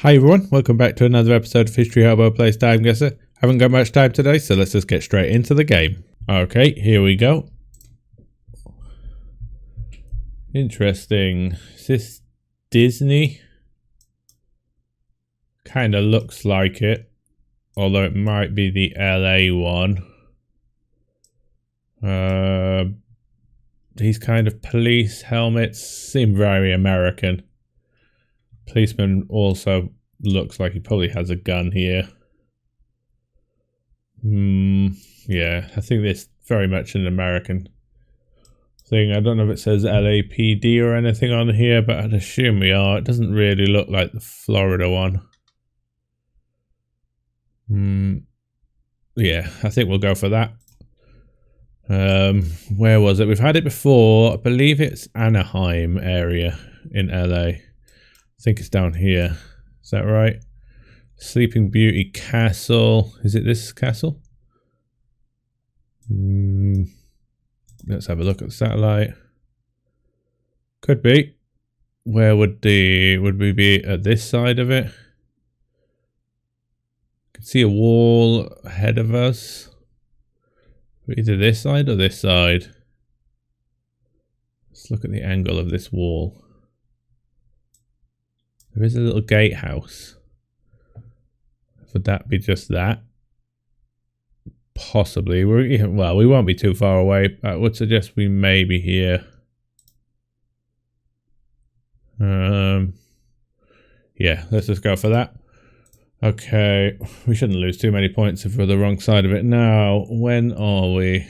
Hi everyone, welcome back to another episode of History Hobo Plays TimeGuessr. Haven't got much time today, so let's just get straight into the game. Okay, here we go. Interesting. Is this Disney? Kinda looks like it, although it might be the LA one. These kind of police helmets seem very American. Policeman also looks like he probably has a gun here. Yeah, I think this is very much an American thing. I don't know if it says LAPD or anything on here, but I'd assume we are. It doesn't really look like the Florida one. Yeah, I think we'll go for that. Where was it? We've had it before. I believe it's Anaheim area in LA. I think it's down here. Is that right? Sleeping Beauty Castle. Is it this castle? Let's have a look at the satellite. Could be. Where would we be at this side of it? Can see a wall ahead of us. Either this side or this side. Let's look at the angle of this wall. There is a little gatehouse. Would that be just that? Possibly. Well, we won't be too far away. I would suggest we may be here. Yeah, let's just go for that. Okay, we shouldn't lose too many points if we're the wrong side of it. Now, when are we?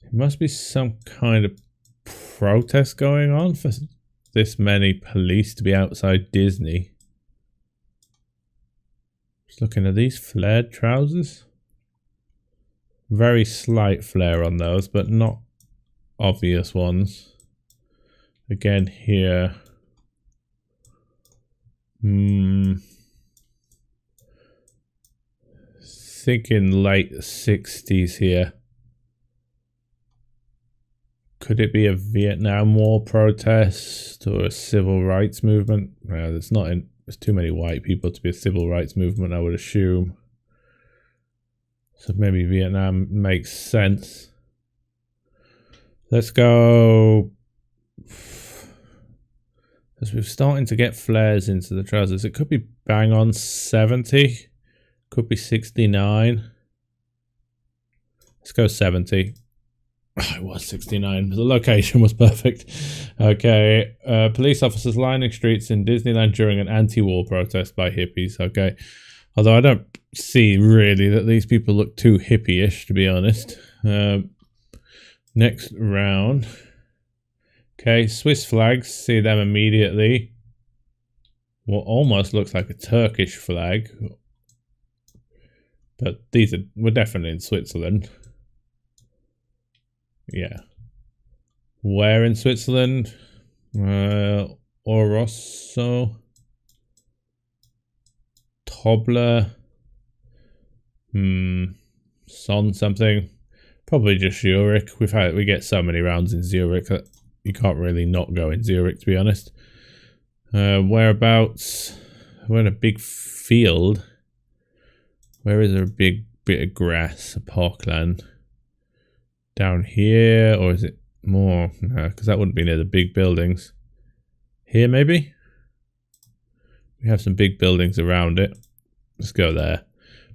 There must be some kind of protest going on for this many police to be outside Disney. Just looking at these flared trousers. Very slight flare on those, but not obvious ones. Again here. Thinking late 60s here. Could it be a Vietnam War protest or a civil rights movement? There's too many white people to be a civil rights movement, I would assume. So maybe Vietnam makes sense. Let's go. As we're starting to get flares into the trousers, it could be bang on 70. Could be 69. Let's go 70. Oh, it was 69. The location was perfect. Okay. Police officers lining streets in Disneyland during an anti-war protest by hippies. Okay. Although I don't see really that these people look too hippie-ish, to be honest. Next round. Okay. Swiss flags. See them immediately. What almost looks like a Turkish flag. But we're definitely in Switzerland. Yeah. Where in Switzerland? Orosso. Tobler. Son something. Probably just Zurich. We get so many rounds in Zurich that you can't really not go in Zurich, to be honest. Whereabouts? We're in a big field. Where is there a big bit of grass? A parkland. Down here, or is it more? No, because that wouldn't be near the big buildings. Here, maybe? We have some big buildings around it. Let's go there.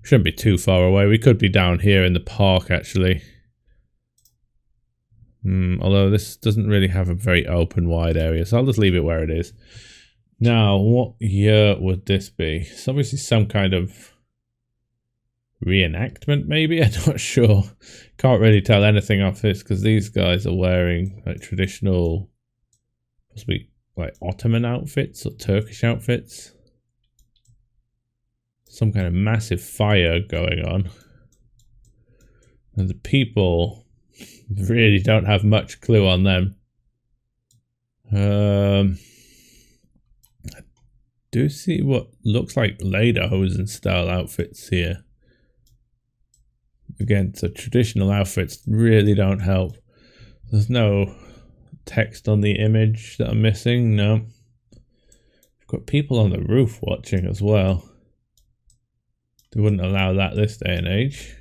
We shouldn't be too far away. We could be down here in the park, actually. Although this doesn't really have a very open, wide area, so I'll just leave it where it is. Now, what year would this be? It's obviously some kind of reenactment, maybe? I'm not sure. Can't really tell anything off this because these guys are wearing like traditional, possibly like Ottoman outfits or Turkish outfits. Some kind of massive fire going on. And the people really don't have much clue on them. I do see what looks like lederhosen style outfits here. Again, so traditional outfits really don't help. There's no text on the image that I'm missing. No. Got people on the roof watching as well. They wouldn't allow that this day and age.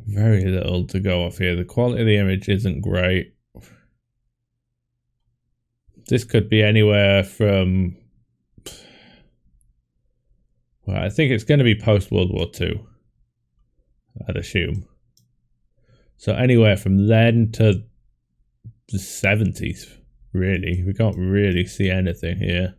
Very little to go off here. The quality of the image isn't great. This could be anywhere from... Well, I think it's going to be post-World War II, I'd assume. So anywhere from then to the 70s, really. We can't really see anything here.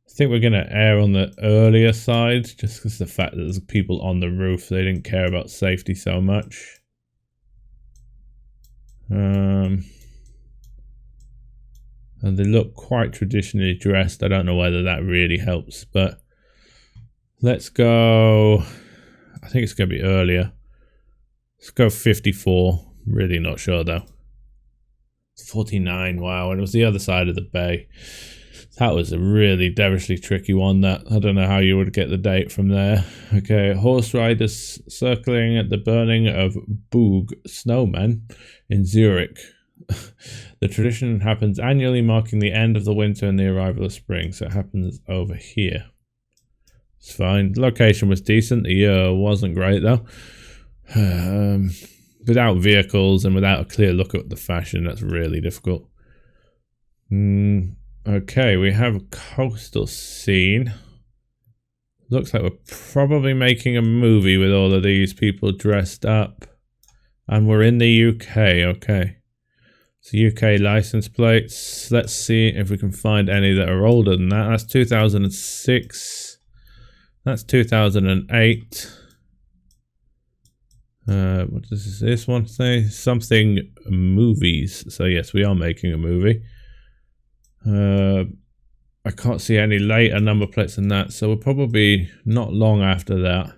I think we're going to err on the earlier side, just because the fact that there's people on the roof, they didn't care about safety so much. And they look quite traditionally dressed. I don't know whether that really helps, but let's go... I think it's going to be earlier. Let's go 54. Really not sure though. 49, wow, and it was the other side of the bay. That was a really devilishly tricky one. That I don't know how you would get the date from there. Okay, horse riders circling at the burning of Boog snowmen in Zurich. The tradition happens annually, marking the end of the winter and the arrival of spring. So it happens over here. It's fine. The location was decent. The year wasn't great though. Without vehicles and without a clear look at the fashion, that's really difficult. Okay, we have a coastal scene. Looks like we're probably making a movie with all of these people dressed up. And we're in the UK, okay. So UK license plates. Let's see if we can find any that are older than that. That's 2006. That's 2008. What does this one say? Something movies. So yes, we are making a movie. I can't see any later number plates than that, so we're probably not long after that.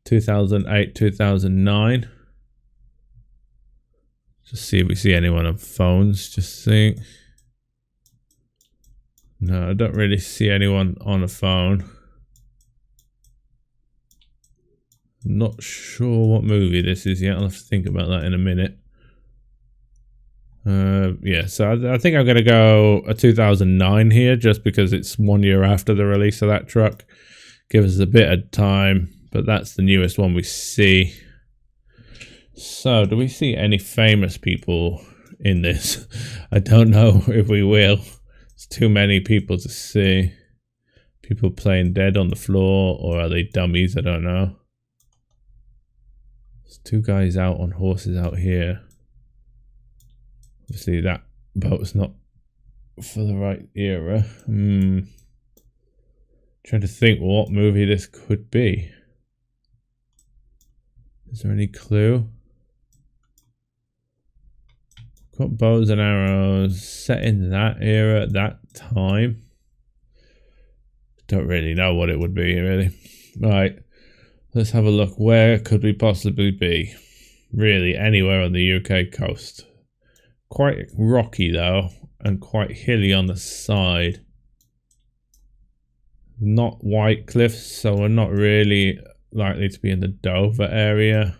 2008, 2009. Just see if we see anyone on phones. Just think. No, I don't really see anyone on a phone. I'm not sure what movie this is yet. I'll have to think about that in a minute. Yeah, so I think I'm going to go a 2009 here, just because it's 1 year after the release of that truck. Gives us a bit of time, but that's the newest one we see. So, do we see any famous people in this? I don't know if we will. It's too many people to see. People playing dead on the floor, or are they dummies? I don't know. There's two guys out on horses out here. Obviously that boat's not for the right era. Trying to think what movie this could be. Is there any clue? Got bows and arrows set in that era at that time. Don't really know what it would be, really. Right, let's have a look. Where could we possibly be? Really, anywhere on the UK coast. Quite rocky though, and quite hilly on the side. Not white cliffs, so we're not really likely to be in the Dover area.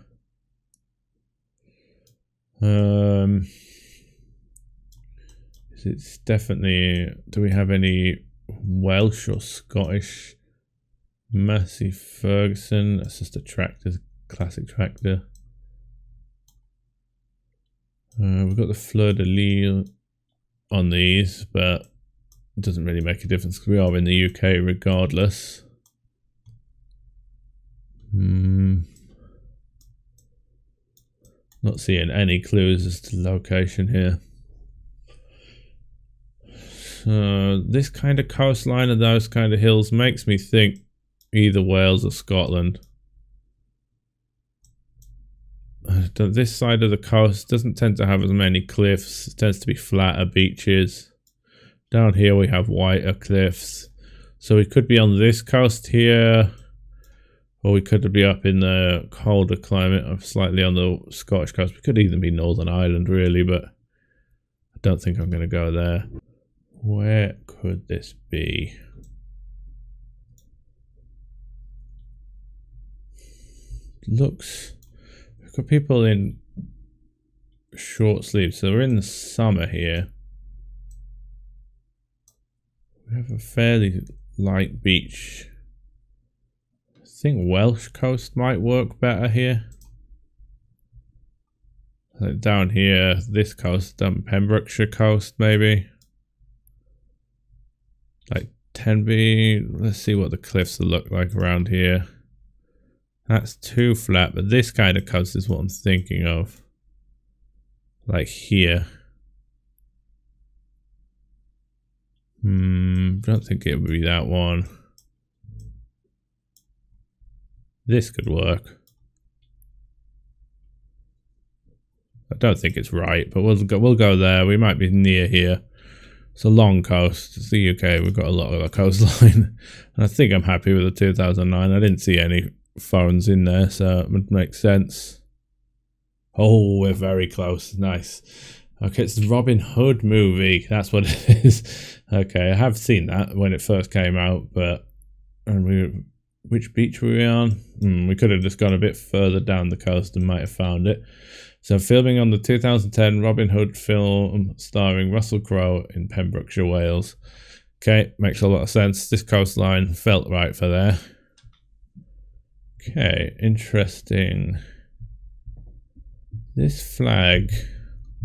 It's definitely... Do we have any Welsh or Scottish? Massey Ferguson. That's just a tractor, classic tractor. We've got the Fleur de Lys on these, but it doesn't really make a difference because we are in the UK regardless. Not seeing any clues as to location here. This kind of coastline and those kind of hills makes me think either Wales or Scotland. This side of the coast doesn't tend to have as many cliffs. It tends to be flatter beaches. Down here we have whiter cliffs. So we could be on this coast here, or we could be up in the colder climate, or slightly on the Scottish coast. We could even be Northern Ireland really, but I don't think I'm going to go there. Where could this be? Looks... We've got people in short sleeves. So we're in the summer here. We have a fairly light beach. I think Welsh coast might work better here. Like down here, this coast, down Pembrokeshire coast maybe. Like Tenby. Let's see what the cliffs will look like around here. That's too flat, but this kind of coast is what I'm thinking of. Like here. Don't think it would be that one. This could work. I don't think it's right, but we'll go there. We might be near here. It's a long coast. It's the UK. We've got a lot of a coastline. And I think I'm happy with the 2009. I didn't see any phones in there, so it would make sense. Oh, we're very close. Nice. Okay, it's the Robin Hood movie. That's what it is. Okay, I have seen that when it first came out, but which beach were we on? We could have just gone a bit further down the coast and might have found it. So filming on the 2010 Robin Hood film starring Russell Crowe in Pembrokeshire, Wales. Okay, makes a lot of sense. This coastline felt right for there. Okay, interesting. This flag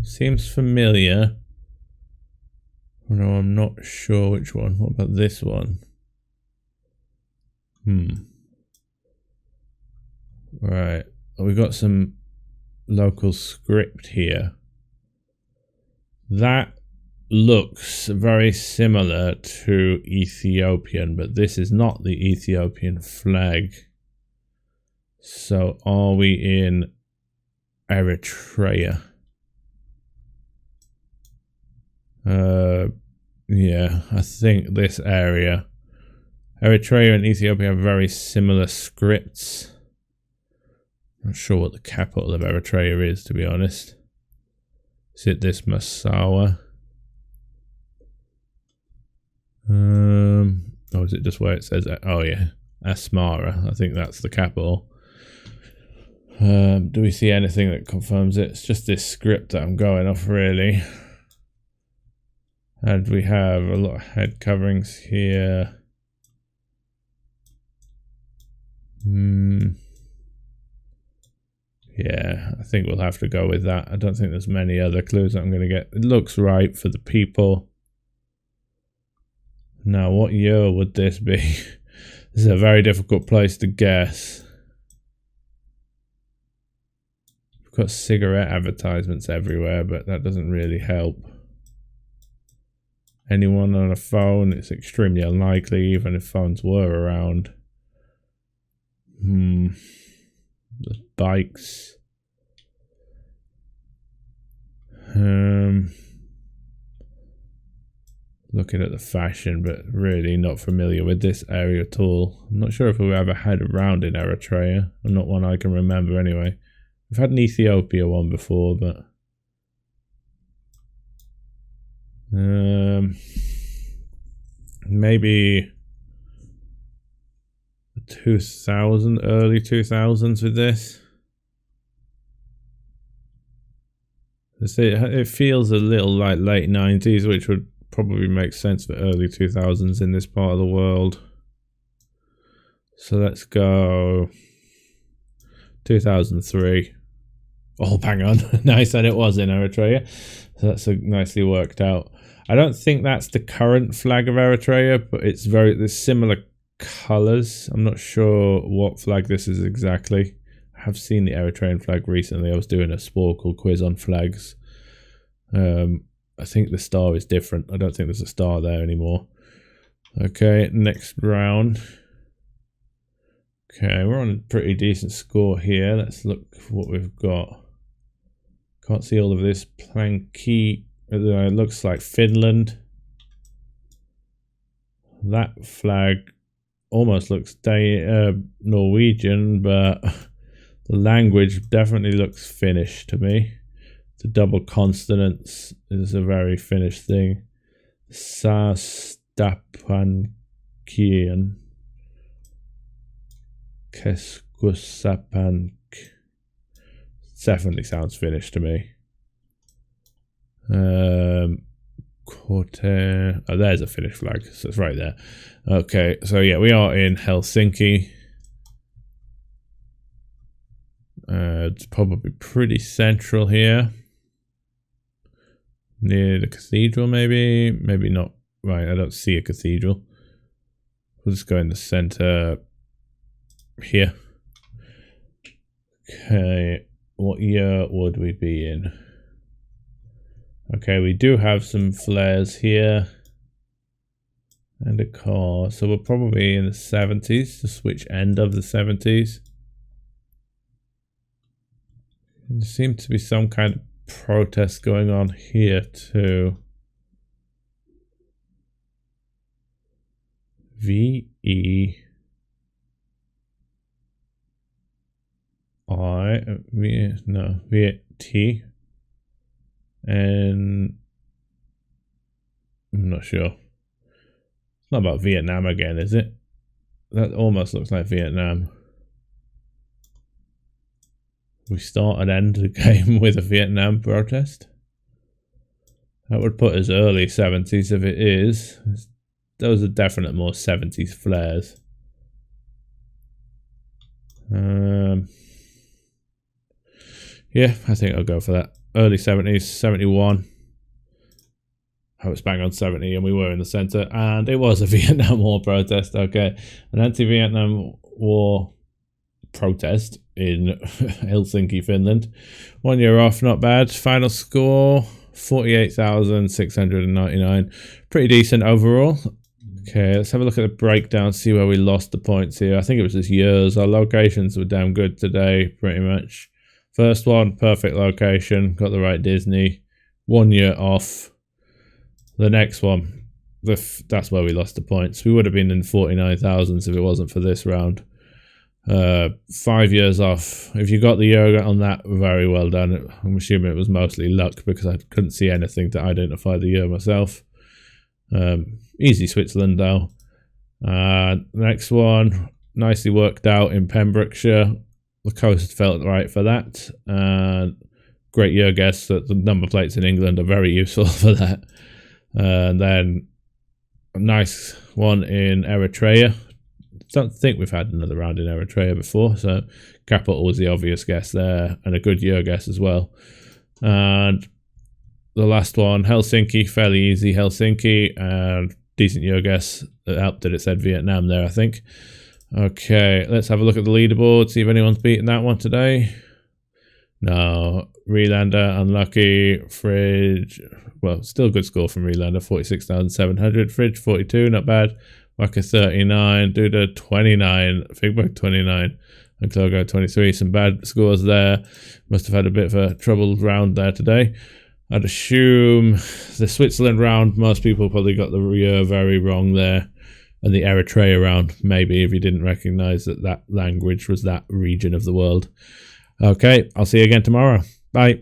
seems familiar. No, I'm not sure which one. What about this one? Right. We got some local script here. That looks very similar to Ethiopian, but this is not the Ethiopian flag. So are we in Eritrea? Yeah, I think this area. Eritrea and Ethiopia have very similar scripts. Not sure what the capital of Eritrea is, to be honest. Is it this Massawa? Or is it just where it says, oh yeah, Asmara. I think that's the capital. Do we see anything that confirms it? It's just this script that I'm going off, really. And we have a lot of head coverings here. Yeah, I think we'll have to go with that. I don't think there's many other clues that I'm going to get. It looks right for the people. Now, what year would this be? This is a very difficult place to guess. We've got cigarette advertisements everywhere, but that doesn't really help. Anyone on a phone? It's extremely unlikely, even if phones were around. The bikes. Looking at the fashion, but really not familiar with this area at all. I'm not sure if we've ever had a round in Eritrea. Not one I can remember anyway. We've had an Ethiopia one before, but maybe 2000, early 2000s with this. It feels a little like late 90s, which would probably make sense for early 2000s in this part of the world. So let's go 2003. Oh, bang on. Nice, and it was in Eritrea. So that's nicely worked out. I don't think that's the current flag of Eritrea, but there's similar colours. I'm not sure what flag this is exactly. I have seen the Eritrean flag recently. I was doing a Sporkle quiz on flags. I think the star is different. I don't think there's a star there anymore. Okay, next round. Okay, we're on a pretty decent score here. Let's look for what we've got. Can't see all of this. Planky. It looks like Finland. That flag almost looks Norwegian, but the language definitely looks Finnish to me. The double consonants is a very Finnish thing. Saastapankian. Keskusapank. Definitely sounds Finnish to me. Quarter. Oh, there's a Finnish flag, so it's right there. Okay, so yeah, we are in Helsinki. It's probably pretty central here. Near the cathedral, maybe? Maybe not. Right, I don't see a cathedral. We'll just go in the center here. Okay, what year would we be in? Okay, we do have some flares here. And a car. So we're probably in the 70s, the switch end of the 70s. There seems to be some kind of protest going on here too. VEI no VT and I'm not sure. It's not about Vietnam again, is it? That almost looks like Vietnam. We start and end the game with a Vietnam protest. That would put us early 70s if it is. Those are definite more 70s flares. Yeah, I think I'll go for that. Early 70s, 71. I was bang on 70 and we were in the center and it was a Vietnam War protest. Okay, an anti-Vietnam War protest in Helsinki, Finland. 1 year off, not bad. Final score 48,699. Pretty decent overall. Okay, let's have a look at the breakdown, see where we lost the points here. I think it was just years. Our locations were damn good today, pretty much. First one, perfect location, got the right Disney. 1 year off. The next one, that's where we lost the points. We would have been in 49,000s if it wasn't for this round. 5 years off. If you got the year on that, very well done. I'm assuming it was mostly luck because I couldn't see anything to identify the year myself. Easy Switzerland though. Next one, nicely worked out in Pembrokeshire. The coast felt right for that. Great year guess that the number plates in England are very useful for that. And then a nice one in Eritrea. Don't think we've had another round in Eritrea before, so capital was the obvious guess there, and a good year guess as well. And the last one, Helsinki, fairly easy Helsinki, and decent year guess. It helped that it said Vietnam there, I think. Okay, let's have a look at the leaderboard, see if anyone's beaten that one today. No, Relander, unlucky. Fridge, well, still good score from Relander, 46,700. Fridge, 42, not bad. Waka 39, Duda 29, Figbug 29, and Clogo 23. Some bad scores there. Must have had a bit of a troubled round there today. I'd assume the Switzerland round, most people probably got the year very wrong there. And the Eritrea round, maybe, if you didn't recognize that that language was that region of the world. Okay, I'll see you again tomorrow. Bye.